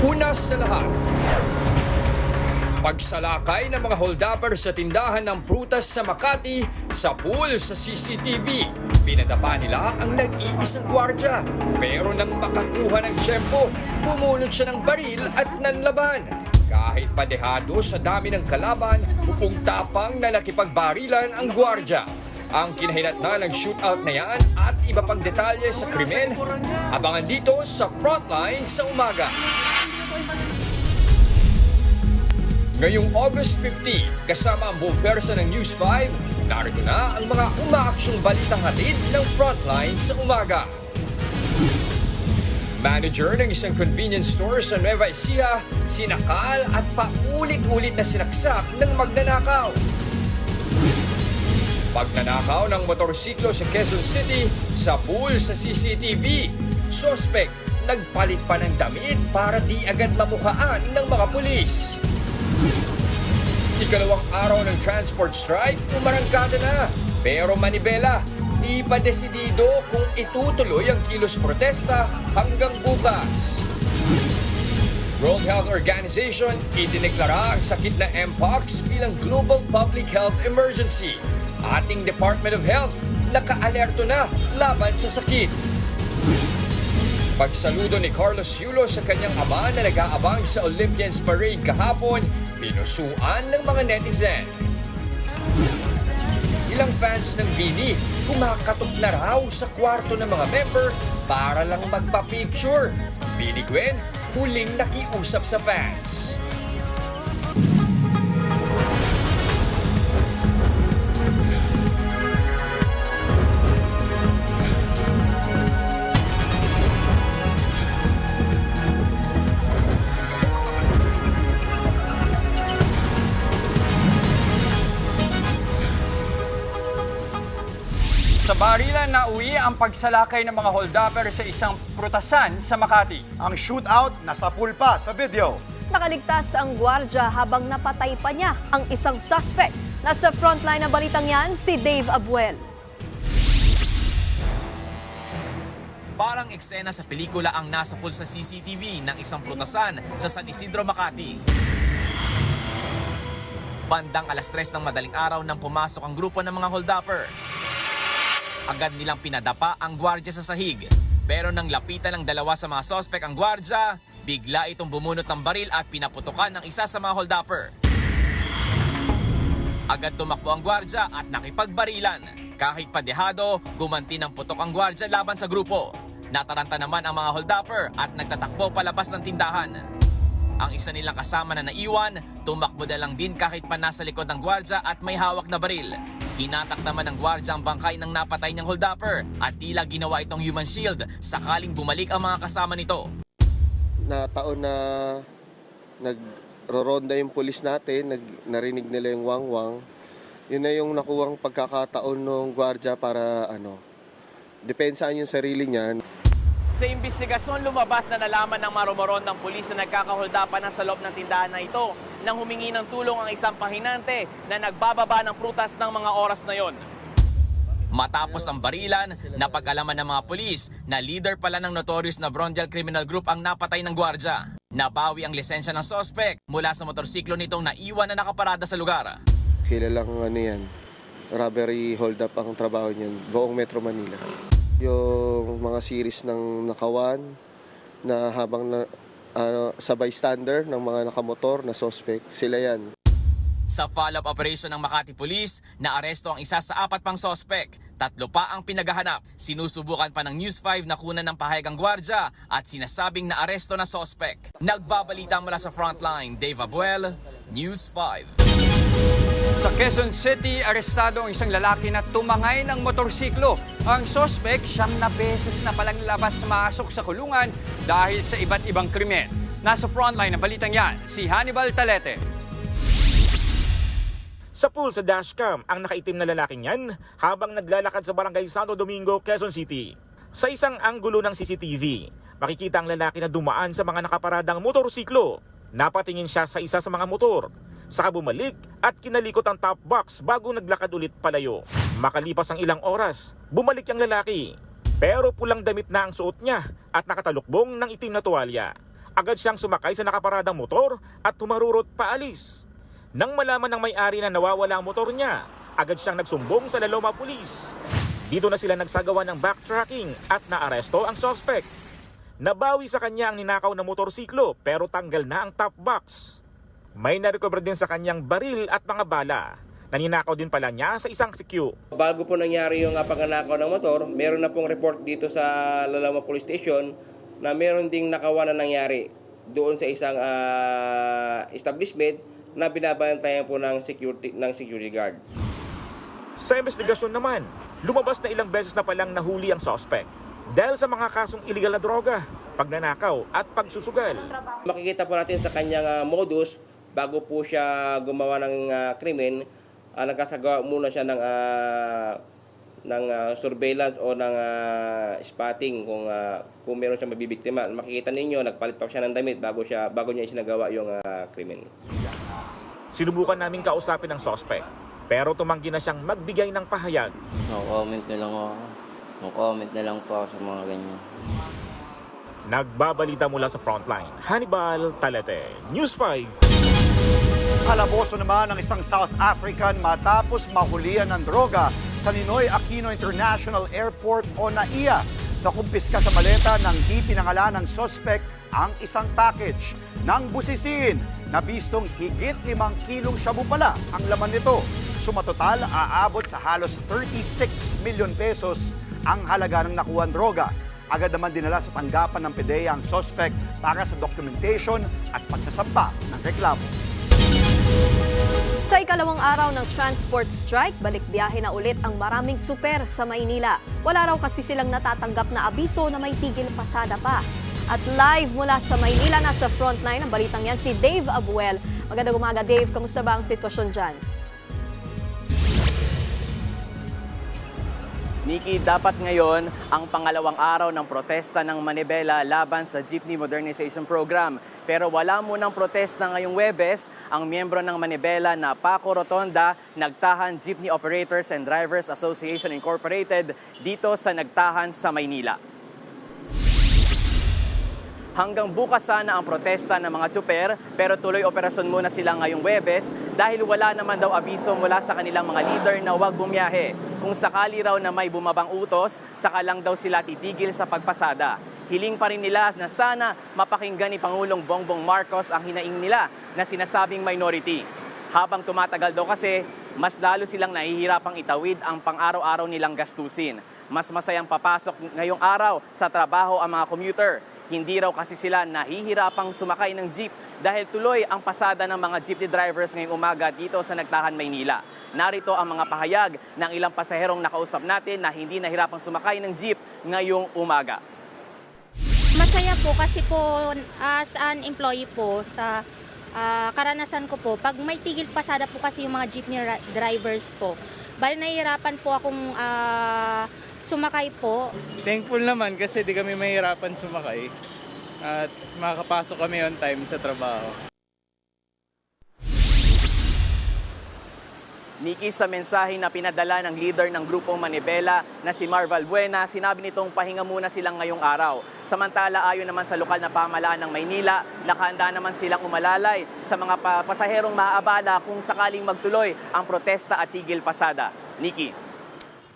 Una sa lahat, pagsalakay ng mga holdupper sa tindahan ng prutas sa Makati sa pool sa CCTV. Pinadapa nila ang nag-iisang gwardya. Pero nang makakuha ng tiyempo, bumunot siya ng baril at nanlaban. Kahit padehado sa dami ng kalaban, upong tapang na nakipagbarilan ang gwardya. Ang kinahinatnan ng shootout na yan at iba pang detalye sa krimen, abangan dito sa Frontline sa umaga. Ngayong August 15, kasama ang buong pwersa ng News 5, narito na ang mga umaaksyong balitang hatid ng Frontline sa umaga. Manager ng isang convenience store sa Nueva Ecija, sinakal at paulit-ulit na sinaksak ng magnanakaw. Pagnanakaw ng motorsiklo sa Quezon City sa pool sa CCTV. Suspect, nagpalit pa ng damit para di agad mamukhaan ng mga pulis. Ikalawang araw ng transport strike, umarangkada na. Pero manibela, di pa desidido kung itutuloy ang kilos protesta hanggang bukas. World Health Organization idineklara ang sakit na Mpox bilang Global Public Health Emergency. Ating Department of Health nakaalerto na laban sa sakit. Pagsaludo ni Carlos Yulo sa kanyang ama na nag-aabang sa Olympians Parade kahapon, pinusuan ng mga netizen. Ilang fans ng Bini kumakatok na raw sa kwarto ng mga member para lang magpa-picture. Bini Gwen, huling nakiusap sa fans. Sa barilan na uwi ang pagsalakay ng mga holdupper sa isang prutasan sa Makati. Ang shootout nasa pool pa sa video. Nakaligtas ang gwardya habang napatay pa niya ang isang suspect. Nasa frontline ng balitang yan, si Dave Abuel. Parang eksena sa pelikula ang nasa pool sa CCTV ng isang prutasan sa San Isidro, Makati. Bandang alas 3 ng madaling araw nang pumasok ang grupo ng mga holdupper. Agad nilang pinadapa ang gwardya sa sahig. Pero nang lapitan ng dalawa sa mga sospek ang gwardya, bigla itong bumunot ng baril at pinaputukan ng isa sa mga holdupper. Agad tumakbo ang gwardya at nakipagbarilan. Kahit padehado, gumanti ng putok ang gwardya laban sa grupo. Nataranta naman ang mga holdupper at nagtatakbo palabas ng tindahan. Ang isa nilang kasama na naiwan, tumakbo na lang din kahit pa nasa likod ng gwardya at may hawak na baril. Hinatak naman ng gwardya ang bangkay ng napatay niyang holdupper at tila ginawa itong human shield sakaling bumalik ang mga kasama nito. Na taon na nagro-ronda yung pulis natin, narinig nila yung wangwang. Yun na yung nakuwang pagkakataon ng gwardya para depensaan yung sarili niyan. Sa imbestigasyon, lumabas na nalaman ng marumoron ng pulis na nagkakaholdapan na sa loob ng tindahan na ito nang humingi ng tulong ang isang pahinante na nagbababa ng prutas ng mga oras na yon. Matapos ang barilan, napag-alaman ng mga pulis na leader pala ng notorious na Brondel Criminal Group ang napatay ng gwardya. Nabawi ang lisensya ng sospek mula sa motorsiklo nitong naiwan na nakaparada sa lugar. Kilalang yan, robbery hold-up ang trabaho niyan, buong Metro Manila. Yung mga series ng nakawan na habang sa bystander ng mga nakamotor na suspect, sila yan. Sa follow-up operation ng Makati Police, naaresto ang isa sa 4 pang sospek. 3 pa ang pinaghahanap. Sinusubukan pa ng News 5 na kunan ng pahayag ang gwardya at sinasabing naaresto na sospek. Nagbabalita mula sa Frontline, Dave Abuel, News 5. Sa Quezon City, arestado ang isang lalaki na tumangay ng motorsiklo. Ang sospek, 9 na beses na palang labas-masok sa kulungan dahil sa iba't ibang krimen. Nasa frontline ng balitang yan, si Hannibal Talete. Sa pool sa dashcam ang nakaitim na lalaking yan habang naglalakad sa barangay Santo Domingo, Quezon City. Sa isang anggulo ng CCTV, makikita ang lalaki na dumaan sa mga nakaparadang motorsiklo. Napatingin siya sa isa sa mga motor. Saka bumalik at kinalikot ang top box bago naglakad ulit palayo. Makalipas ang ilang oras, bumalik ang lalaki. Pero pulang damit na ang suot niya at nakatalukbong ng itim na tuwalya. Agad siyang sumakay sa nakaparadang motor at tumarurot paalis. Nang malaman ng may-ari na nawawala ang motor niya, agad siyang nagsumbong sa Laloma Police. Dito na sila nagsagawa ng backtracking at naaresto ang suspect. Nabawi sa kanya ang ninakaw na motorsiklo pero tanggal na ang top box. May narecover din sa kanyang baril at mga bala. Naninakaw din pala niya sa isang CQ. Bago po nangyari yung pagnanakaw ng motor, meron na pong report dito sa Laloma Police Station na meron ding nakawan na nangyari doon sa isang establishment na binabantayan po ng security guard. Sa investigasyon naman, lumabas na ilang beses na palang nahuli ang suspect dahil sa mga kasong illegal na droga, pagnanakaw at pagsusugal. Makikita po natin sa kanyang modus, bago po siya gumawa ng krimen, nagkasagawa muna siya ng surveillance o ng spotting kung meron siya mabibiktima. Makikita ninyo, nagpalit pa siya ng damit bago niya isinagawa yung krimen. Sinubukan namin kausapin ang suspect, pero tumanggi na siyang magbigay ng pahayag. No comment na lang ako. No comment na lang po ako sa mga ganyan. Nagbabalita mula sa Frontline, Hannibal Talete, News 5. Alaboso naman ang isang South African matapos mahulihan ng droga sa Ninoy Aquino International Airport o NAIA. Nakumpiska sa maleta ng di pinangalan ng suspect ang isang package ng busisin na bistong higit 5 kilong shabu pala ang laman nito. Sumatotal, aabot sa halos 36 milyon pesos ang halaga ng nakuhang droga. Agad naman dinala sa tanggapan ng PDEA ang suspect para sa documentation at pagsasampa ng reklamo. Sa ikalawang araw ng transport strike, balik biyahe na ulit ang maraming super sa Maynila. Wala raw kasi silang natatanggap na abiso na may tigil pasada pa. At live mula sa Maynila, nasa frontline ng balitang yan si Dave Abuel. Magandang umaga, Dave. Kamusta ba ang sitwasyon dyan? Nikki, dapat ngayon ang pangalawang araw ng protesta ng Manibela laban sa Jeepney Modernization Program. Pero wala munang protesta ngayong Huwebes ang miyembro ng Manibela na Paco Rotonda, Nagtahan Jeepney Operators and Drivers Association Incorporated dito sa Nagtahan sa Maynila. Hanggang bukas sana ang protesta ng mga tsuper pero tuloy operasyon muna sila ngayong Huwebes dahil wala naman daw abiso mula sa kanilang mga leader na huwag bumiyahe. Kung sakali raw na may bumabang utos, saka lang daw sila titigil sa pagpasada. Hiling pa rin nila na sana mapakinggan ni Pangulong Bongbong Marcos ang hinaing nila na sinasabing minority. Habang tumatagal daw kasi, mas lalo silang nahihirapang itawid ang pang-araw-araw nilang gastusin. Mas masayang papasok ngayong araw sa trabaho ang mga commuter. Hindi raw kasi sila nahihirapang sumakay ng jeep dahil tuloy ang pasada ng mga jeepney drivers ngayong umaga dito sa Nagtahan, Maynila. Narito ang mga pahayag ng ilang pasaherong nakausap natin na hindi nahirapang sumakay ng jeep ngayong umaga. Masaya po kasi po as an employee po sa karanasan ko po, pag may tigil pasada po kasi yung mga jeepney drivers po, bali nahihirapan po akong sumakay po. Thankful naman kasi di kami mahirapan sumakay at makakapasok kami on time sa trabaho. Nikki, sa mensahe na pinadala ng leader ng grupong Manibela na si Marval Buena, sinabi nitong pahinga muna silang ngayong araw. Samantala, ayon naman sa lokal na pamahalaan ng Maynila, nakahanda naman silang umalalay sa mga pasaherong maaabala kung sakaling magtuloy ang protesta at tigil pasada. Nikki.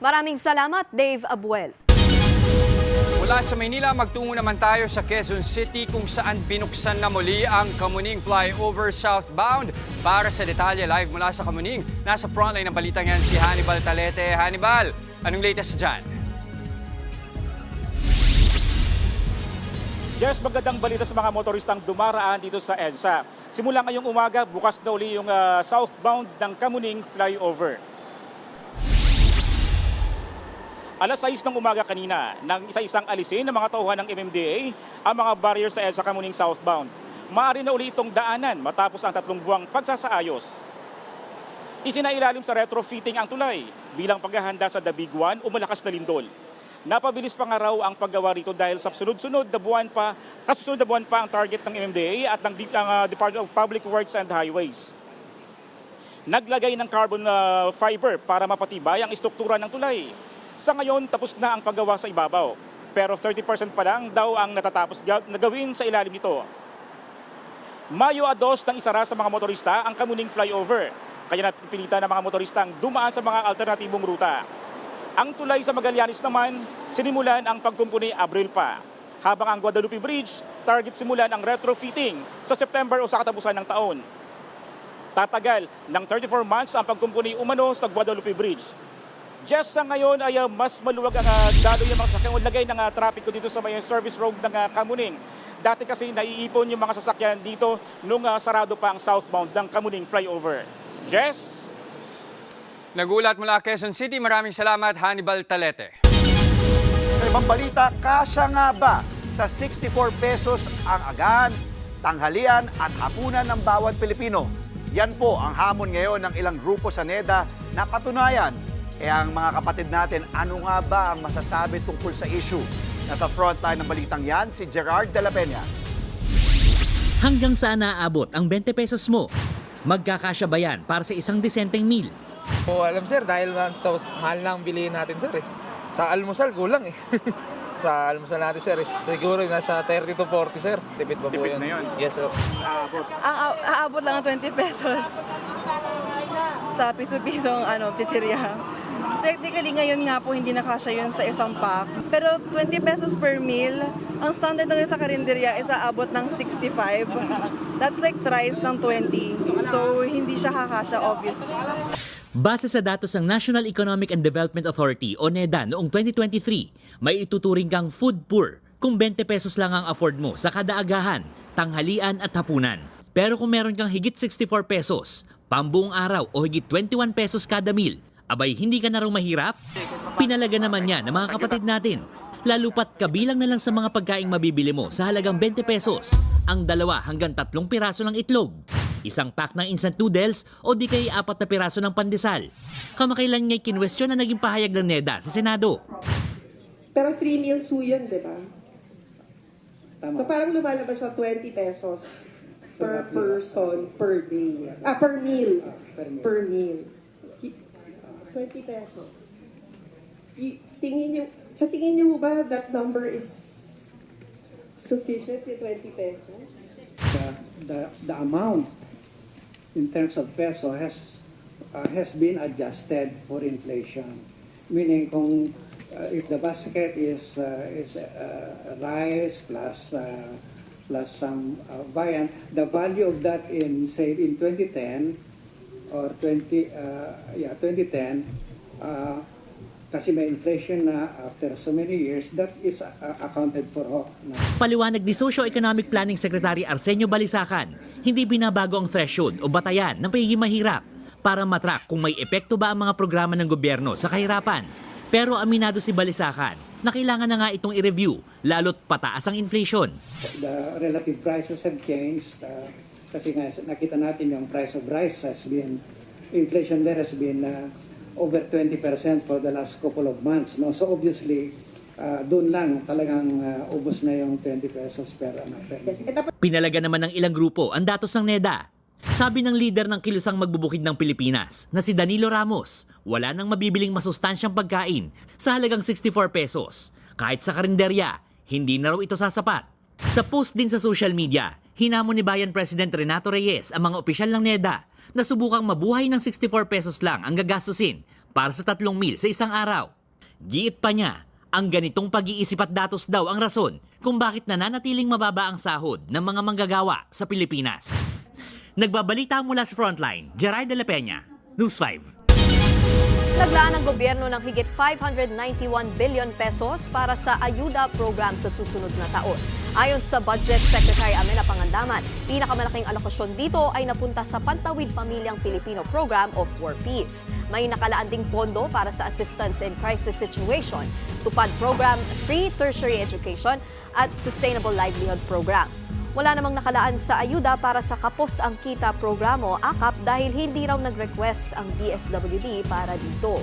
Maraming salamat, Dave Abuel. Mula sa Maynila, magtungo naman tayo sa Quezon City kung saan binuksan na muli ang Kamuning Flyover Southbound. Para sa detalye, live mula sa Kamuning, nasa frontline ng balitang yan si Hannibal Talete. Hannibal, anong latest dyan? Yes, magandang balita sa mga motoristang dumaraan dito sa EDSA. Simula ngayong umaga, bukas na uli yung southbound ng Kamuning Flyover. Alas 6 ng umaga kanina, nang isa-isang alisin ng mga tauhan ng MMDA ang mga barrier sa EDSA Kamuning southbound. Maaari na uli itong daanan matapos ang 3 buwang pagsasaayos. Isinailalim sa retrofitting ang tulay bilang paghahanda sa The Big One o malakas na lindol. Napabilis pa nga raw ang paggawa rito dahil sa kasunod na buwan pa ang target ng MMDA at ng Department of Public Works and Highways. Naglagay ng carbon fiber para mapatibay ang istruktura ng tulay. Sa ngayon, tapos na ang paggawa sa ibabaw. Pero 30% pa lang daw ang natatapos na gawin sa ilalim nito. Mayo 2 nang isara sa mga motorista ang Kamuning Flyover. Kaya napilitan ng mga motorista ang dumaan sa mga alternatibong ruta. Ang tulay sa Magallanes naman, sinimulan ang pagkumpuni Abril pa. Habang ang Guadalupe Bridge, target simulan ang retrofitting sa September o sa katapusan ng taon. Tatagal ng 34 months ang pagkumpuni umano sa Guadalupe Bridge. Just sa ngayon ay mas maluwag ang daloy ng mga sasakyan o lagay ng trapiko dito sa may service road ng Kamuning. Dati kasi naiipon yung mga sasakyan dito nung sarado pa ang southbound ng Kamuning Flyover. Jess? Nagulat mula Quezon City, maraming salamat Hannibal Talete. Sa ibang balita, kasya nga ba sa 64 pesos ang agahan, tanghalian at hapunan ng bawat Pilipino? Yan po ang hamon ngayon ng ilang grupo sa NEDA na patunayan. Ang mga kapatid natin, ano nga ba ang masasabi tungkol sa issue? Nasa frontline ng balitang yan, si Gerard de la Peña. Hanggang saan naaabot ang 20 pesos mo? Magkakasya ba yan para sa isang disenteng meal? Alam sir, dahil sa mahal na ang bilihin natin sir eh. Sa almusal, kulang eh. Sa almusal natin sir, siguro nasa 30 to 40 sir. Tipid pa po yun. Na yun? Yes sir. Aabot lang ang 20 pesos sa piso-pisong chichirya. Technically, ngayon nga po hindi nakasya yun sa isang pack. Pero 20 pesos per meal, ang standard na yun sa karinderya is aabot ng 65. That's like thrice ng 20. So, hindi siya kakasya, obviously. Base sa datos ng National Economic and Development Authority o NEDA noong 2023, may ituturing kang food poor kung 20 pesos lang ang afford mo sa kada agahan, tanghalian at hapunan. Pero kung meron kang higit 64 pesos, pambuong araw o higit 21 pesos kada meal, abay, hindi ka na raw mahirap? Pinalaga naman yan ng mga kapatid natin. Lalo pat kabilang na lang sa mga pagkaing mabibili mo sa halagang 20 pesos, ang 2 hanggang 3 piraso ng itlog, isang pack ng instant noodles o di kaya 4 na piraso ng pandesal. Kamakailan nga'y kinwestiyon na naging pahayag ng NEDA sa Senado. Pero 3 meals po yun, di ba? So parang lumalabas siya 20 pesos per person per day. Per meal. Per meal. 20 pesos. Sa tingin niyo ba that number is sufficient, yung 20 pesos? The amount in terms of peso has been adjusted for inflation. Meaning kung if the basket is rice plus some viand, the value of that in say in 2010 or 2010 kasi may inflation na after so many years, that is accounted for. Paliwanag ni Socio-Economic Planning Secretary Arsenio Balisacan, hindi binabago ang threshold o batayan ng pagiging mahirap para matrack kung may epekto ba ang mga programa ng gobyerno sa kahirapan. Pero aminado si Balisacan na kailangan na nga itong i-review, lalo't pataas ang inflation. The relative prices have changed. Kasi nga nakita natin yung price of rice has been, inflation there has been over 20% for the last couple of months. No? So obviously, doon lang talagang ubos na yung 20 pesos per. Pinalaga naman ng ilang grupo ang datos ng NEDA. Sabi ng leader ng Kilusang Magbubukid ng Pilipinas na si Danilo Ramos, wala nang mabibiling masustansyang pagkain sa halagang 64 pesos. Kahit sa karinderya, hindi na raw ito sasapat. Sa post din sa social media, hinamon ni Bayan President Renato Reyes ang mga opisyal ng NEDA na subukang mabuhay ng 64 pesos lang ang gagastusin para sa 3 meal sa isang araw. Giit pa niya, ang ganitong pag-iisip at datos daw ang rason kung bakit nananatiling mababa ang sahod ng mga manggagawa sa Pilipinas. Nagbabalita mula sa Frontline, Gerard de la Peña, News 5. Naglaan ang gobyerno ng higit 591 billion pesos para sa ayuda program sa susunod na taon. Ayon sa Budget Secretary Amena Pangandaman, pinakamalaking alokasyon dito ay napunta sa Pantawid Pamilyang Pilipino Program of For Peace. May nakalaan ding pondo para sa assistance in crisis situation, tupad program, free tertiary education at sustainable livelihood program. Wala namang nakalaan sa ayuda para sa Kapos ang Kita programo AKAP dahil hindi raw nag-request ang DSWD para dito.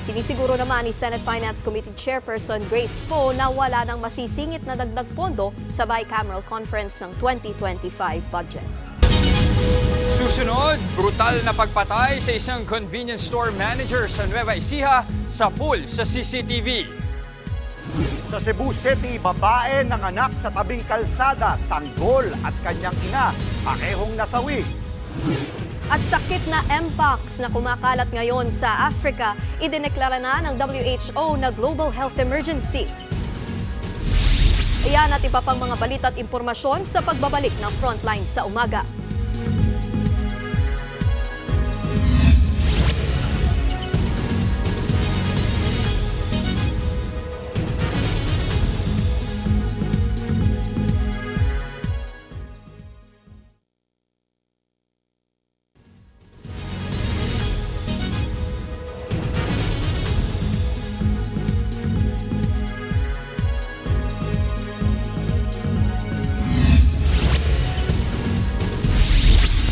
Sinisiguro naman ni Senate Finance Committee Chairperson Grace Poe na wala nang masisingit na dagdag pondo sa bicameral conference ng 2025 budget. Susunod, brutal na pagpatay sa isang convenience store manager sa Nueva Ecija sa pool sa CCTV. Sa Cebu City, babae nanganak sa tabing kalsada, sanggol at kanyang ina, parehong nasawi. At sakit na Mpox na kumakalat ngayon sa Africa, idineklara na ng WHO na global health emergency. Iyan at iba pang mga balita at impormasyon sa pagbabalik ng Frontline sa umaga.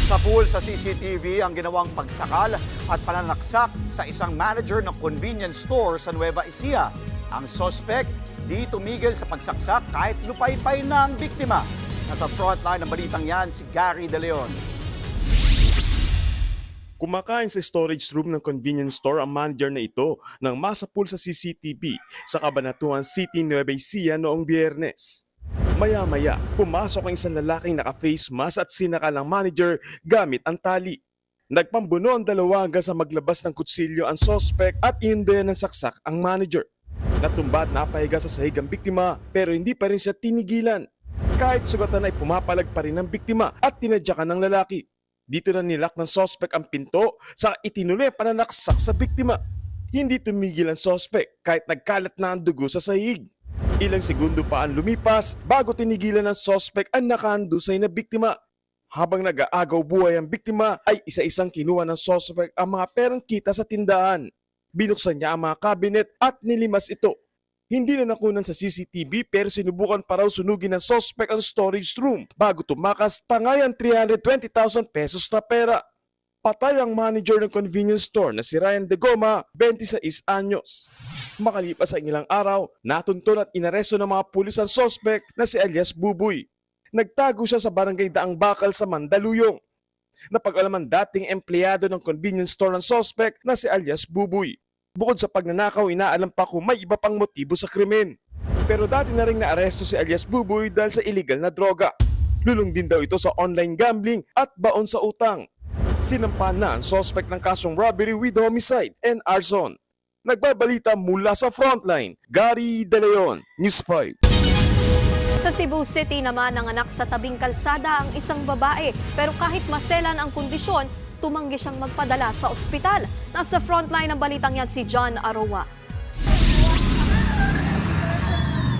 Sa pool sa CCTV ang ginawang pagsakal at pananaksak sa isang manager ng convenience store sa Nueva Ecija. Ang sospek di tumigil sa pagsaksak kahit lupaypay na ang biktima. Nasa frontline ng balitang yan si Gary De Leon. Kumakain sa storage room ng convenience store ang manager na ito nang masapul sa CCTV sa Cabanatuan City, Nueva Ecija noong Biyernes. Maya-maya, pumasok ang isang lalaking naka-face mask at sinakal ang manager gamit ang tali. Nagpambuno ang dalawa hanggang sa maglabas ng kutsilyo ang sospek at inundayan ng saksak ang manager. Natumba at napahiga sa sahig ang biktima pero hindi pa rin siya tinigilan. Kahit sugatan ay pumapalag pa rin ang biktima at tinadyakan ng lalaki. Dito na nilak ng sospek ang pinto sa itinuloy ang pananaksak sa biktima. Hindi tumigil ang sospek kahit nagkalat na ang dugo sa sahig. Ilang segundo pa ang lumipas bago tinigilan ng sospek ang nakahandusay na biktima. Habang nag-aagaw buhay ang biktima ay isa-isang kinuha ng sospek ang mga perang kita sa tindahan. Binuksan niya ang mga cabinet at nilimas ito. Hindi na nakunan sa CCTV pero sinubukan pa raw sunugin ng sospek ang storage room bago tumakas tangayang 320,000 pesos na pera. Patay ang manager ng convenience store na si Ryan De Goma, 26 anyos. Makalipas ang ilang araw, natuntun at inaresto ng mga pulis ang sospek na si alias Buboy. Nagtago siya sa barangay Daang Bakal sa Mandaluyong. Napag-alaman dating empleyado ng convenience store ng sospek na si alias Buboy. Bukod sa pagnanakaw, inaalam pa kung may iba pang motibo sa krimen. Pero dati na rin naaresto si alias Buboy dahil sa illegal na droga. Lulong din daw ito sa online gambling at baon sa utang. Sinampahan na ang sospek ng kasong robbery with homicide and arson. Nagbabalita mula sa Frontline, Gary De Leon, News 5. Sa Cebu City naman nanganak sa tabing kalsada ang isang babae pero kahit maselan ang kondisyon, tumanggi siyang magpadala sa ospital. Nasa Frontline ng balitang yan si John Aroa.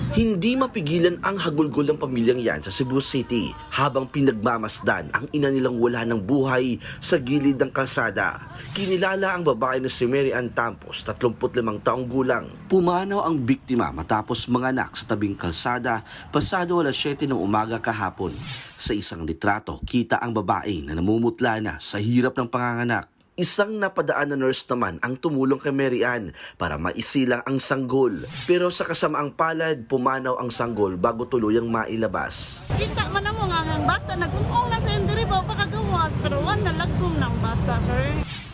Hindi mapigilan ang hagulgol ng pamilyang yan sa Cebu City habang pinagmamasdan ang ina nilang wala ng buhay sa gilid ng kalsada. Kinilala ang babae na si Mary Ann Tampos, 35 taong gulang. Pumanaw ang biktima matapos manganak sa tabing kalsada pasado 7:00 ng umaga kahapon. Sa isang litrato, kita ang babae na namumutla na sa hirap ng panganganak. Isang napadaan na nurse naman ang tumulong kay Mary Ann para maisilang ang sanggol. Pero sa kasamaang palad, pumanaw ang sanggol bago tuluyang mailabas. Kita man na mo nga ang bata, nag-ungong na sa indiri ba pakagawas, pero wala lagkom ng bata, sir.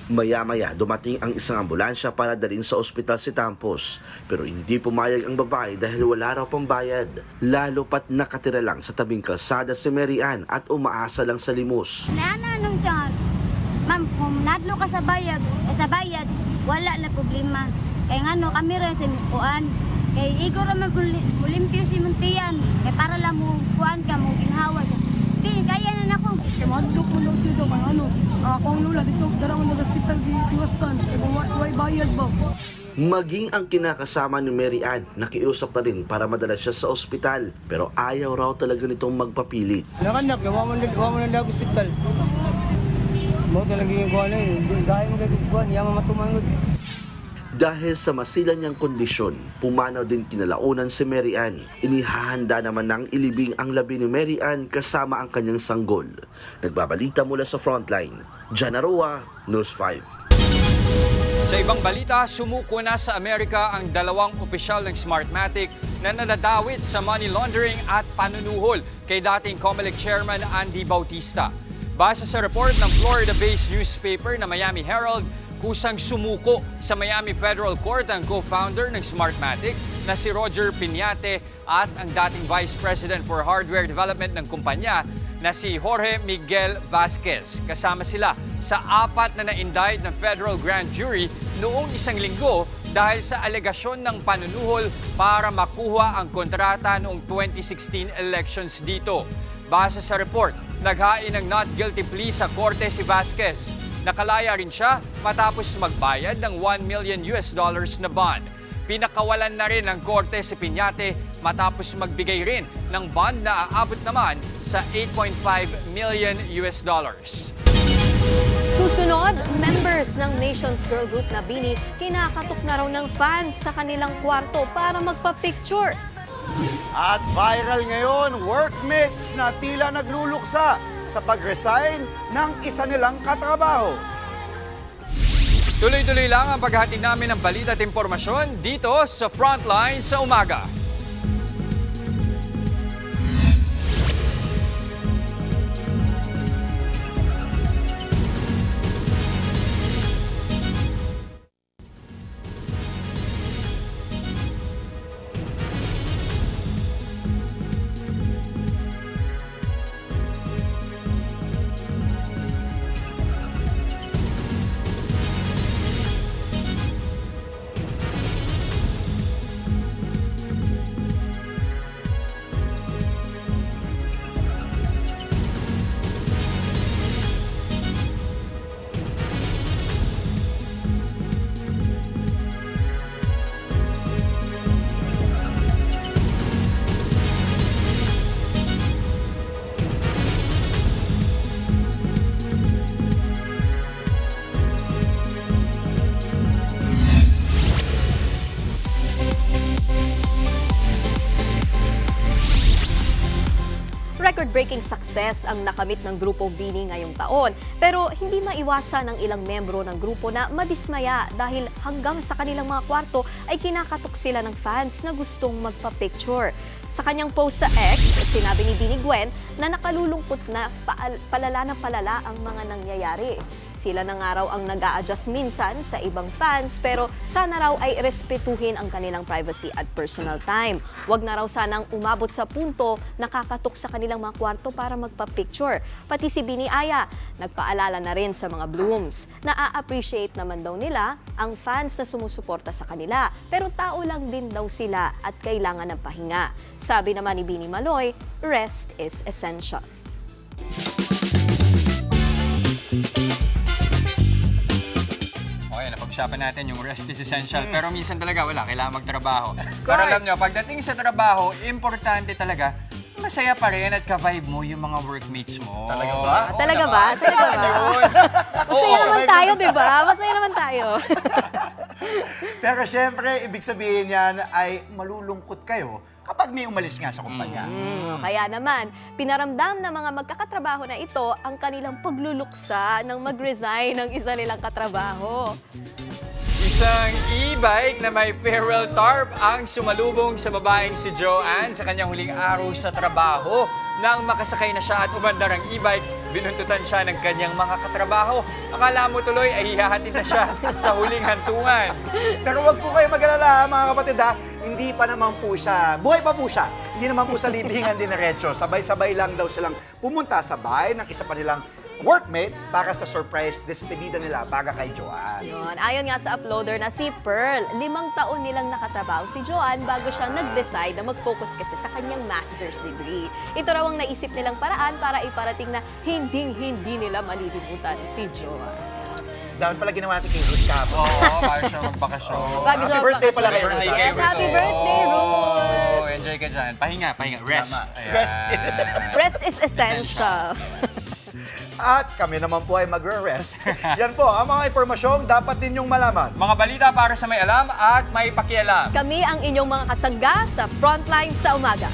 Maya-maya, dumating ang isang ambulansya para dalhin sa ospital si Tampos. Pero hindi pumayag ang babae dahil wala raw pambayad. Lalo pat nakatira lang sa tabing kalsada si Mary Ann at umaasa lang sa limos. Nananong dyan? Ma'am, kung nadlo ka sa bayad, wala na problema. Kaya nga no, kami rin sa kuan. Kaya igor naman mulimpyo si Muntian. Kaya para lang mo kuan ka, mo ginhawa siya. Hindi, kaya na ako. Kaya madlok mo lang siya mga ano. Kung lula, dito darang mo sa hospital, diwasan. Kaya kung may bayad ba? Maging ang kinakasama ni Mary Ann, nakiusap na rin para madala siya sa ospital. Pero ayaw raw talaga nitong magpapilit. Nakanak, gawa mo na hospital. Mo talaga yung kuha na yun. Dahil mo gagawin, yaman matumangod. Dahil sa masilan niyang kondisyon, pumanaw din kinalaunan si Mary Ann. Inihahanda naman ng ilibing ang labi ni Mary Ann kasama ang kanyang sanggol. Nagbabalita mula sa Frontline, John Aroa, News 5. Sa ibang balita, sumuko na sa Amerika ang 2 opisyal ng Smartmatic na nadadawit sa money laundering at panunuhol kay dating COMELEC Chairman Andy Bautista. Base sa report ng Florida-based newspaper na Miami Herald, kusang sumuko sa Miami Federal Court ang co-founder ng Smartmatic na si Roger Piñate at ang dating Vice President for Hardware Development ng kumpanya na si Jorge Miguel Vasquez. Kasama sila sa 4 na na-indict ng federal grand jury noong isang linggo dahil sa alegasyon ng panunuhol para makuha ang kontrata noong 2016 elections dito. Base sa report, naghain ng not guilty plea sa korte si Vasquez. Nakalaya rin siya matapos magbayad ng $1 million na bond. Pinakawalan na rin ng korte si Piñate matapos magbigay rin ng bond na aabot naman sa $8.5 million. Susunod, members ng Nations Girl Group na BINI kinakatok na raw ng fans sa kanilang kwarto para magpa-picture. At viral ngayon, workmates na tila nagluluksa sa pag-resign ng isa nilang katrabaho. Tuloy-tuloy lang ang paghahatid namin ng balita at impormasyon dito sa Frontline sa umaga. Record-breaking success ang nakamit ng grupong BINI ngayong taon. Pero hindi maiwasan ng ilang membro ng grupo na madismaya dahil hanggang sa kanilang mga kwarto ay kinakatok sila ng fans na gustong magpa-picture. Sa kanyang post sa X, sinabi ni BINI Gwen na nakalulungkot na palala ang mga nangyayari. Sila na nga raw ang nag-a-adjust minsan sa ibang fans pero sana raw ay respetuhin ang kanilang privacy at personal time. Huwag na raw sanang umabot sa punto nakakatok sa kanilang mga kwarto para magpa-picture. Pati si BINI Aya, nagpaalala na rin sa mga blooms. Na-appreciate naman daw nila ang fans na sumusuporta sa kanila pero tao lang din daw sila at kailangan ng pahinga. Sabi naman ni BINI Maloy, rest is essential. Napag-usapan natin yung rest is essential. Pero minsan talaga wala, kailangan magtrabaho. Pero alam nyo, pagdating sa trabaho, importante talaga, masaya pa rin at ka-vibe mo yung mga workmates mo. Talaga ba? Talaga ba? Talaga ba? Masaya naman tayo, di ba? Masaya naman tayo. Pero syempre, ibig sabihin yan ay malulungkot kayo kapag may umalis nga sa kumpanya. Kaya naman, pinaramdam ng mga magkakatrabaho na ito ang kanilang pagluluksa ng mag-resign ng isa nilang katrabaho. Isang e-bike na may farewell tarp ang sumalubong sa babaeng si Joanne sa kanyang huling araw sa trabaho. Nang makasakay na siya at umandar ang e-bike, binuntutan siya ng kanyang mga katrabaho. Akala mo tuloy ay hihahatid na siya sa huling hantungan. Pero wag po kayo mag-alala mga kapatid ha, hindi pa naman po siya, buhay pa po siya. Hindi naman po sa libingan dinerecho. Sabay-sabay lang daw silang pumunta sa bahay ng isa pa nilang workmate para sa surprise despedida nila para kay Joanne. Yun. Ayon nga sa uploader na si Pearl, 5 taon nilang nakatrabaho si Joanne bago siya nag-decide na mag-focus kasi sa kanyang master's degree. Ito raw ang naisip nilang paraan para iparating na hindi nila malilimutan si Joanne. Dapat pala ginawa natin kay Ruth Cabo. Oo, bago siya magbakasyon. Happy birthday pala kay Ruth. Yes, happy birthday, Ruth! Enjoy ka dyan. Pahinga. Rest. Rest is essential. At kami naman po ay magre-rest. Yan po, ang mga impormasyong dapat din yung malaman. Mga balita para sa may alam at may pakialam. Kami ang inyong mga kasangga sa Frontline sa umaga.